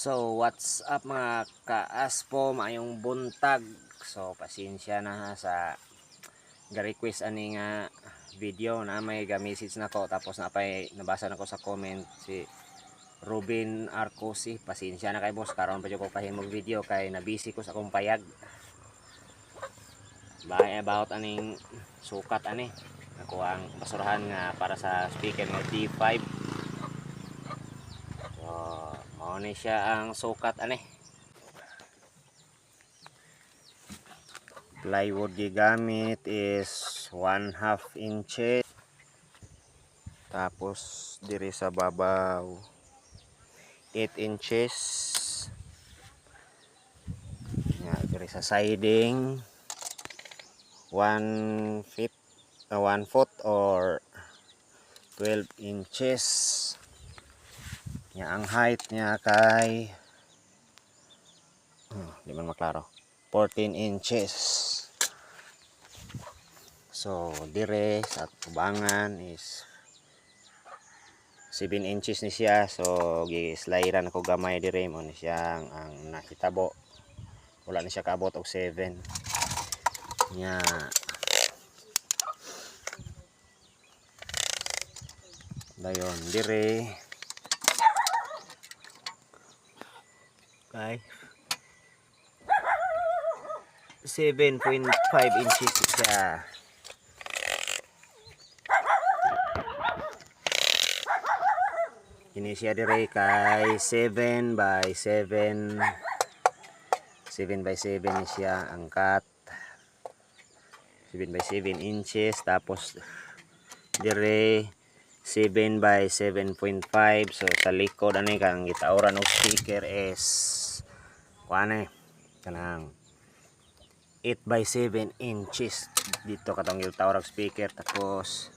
So what's up mga kaaspo, maayong buntag. So pasensya na ha sa ga-request ani nga video na may ga-message nako tapos nabasa nako sa comment si Ruben Arcosi. Pasensya na kay boss, karon pa jud ko kahimog video kay nabisi ko sa akong payag. By about aning sukat ani ako ang basurahan nga para sa speaker nga D5. Mao ni siya ang sukat ani. Plywood gigamit is 1/2 inches. Tapos diri sa babaw 8 inches. Nga diri sa siding 1 foot or 12 inches. Nya ang height niya kay di man maklaro 14 inches. So dire sa tubangan is 7 inches ni siya. So gi-slidean ako gamay dire mo ni siya ang nakitabo. Wala ni siya kaabot og 7. Nya dayon dire kay 7.5 inches siya. Kini siya dire kay 7 by 7 by 7 ni siya ang cut. 7 by 7 inches. Tapos dire 7 by 7.5. So sa likod ani kang gitauran og speaker is kuane kanang 8 by 7 inches dito katong gitauran og speaker. Tapos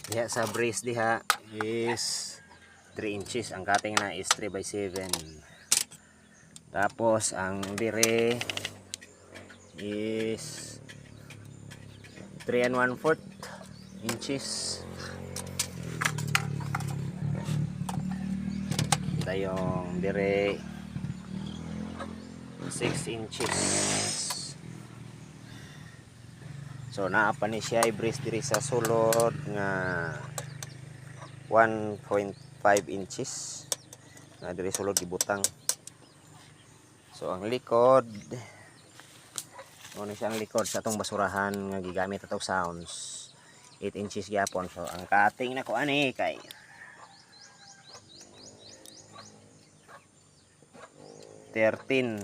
diha sa brace diha is 3 inches. Ang cutting na is 3 by 7. Tapos ang dire is 3 1/4 inches. Tayong dire 6 inches. So naa pa ni siya i-brace diri sa sulod nga 1.5 inches na diri sulod gibutang. So ang likod mo ni siya ang likod sa atong basurahan nga gigamit atong sounds 8 inches gyapon. So ang cutting nako ani kay 13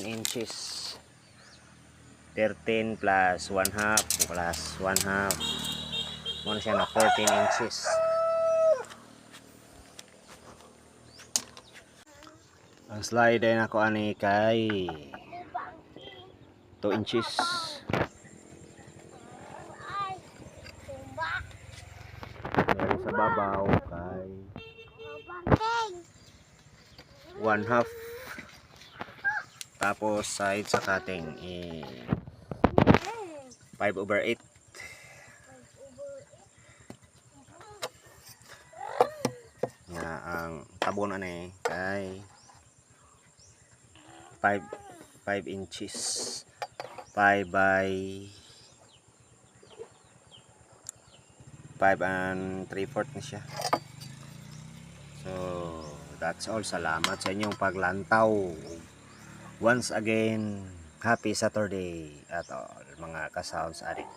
inches. 13 plus 1/2 plus 1/2 mo siya na 14 inches. Ang slide ay nako ani kay 2 inches. Meron sa babaw kay 1/2. Tapos side sa cutting 5/8. Nga ang tabon ani kay 5 inches. 5 by 5 and 3/4 na siya. So that's all. Salamat sa inyong paglantaw. Once again, happy Saturday at all mga ka-sounds addict.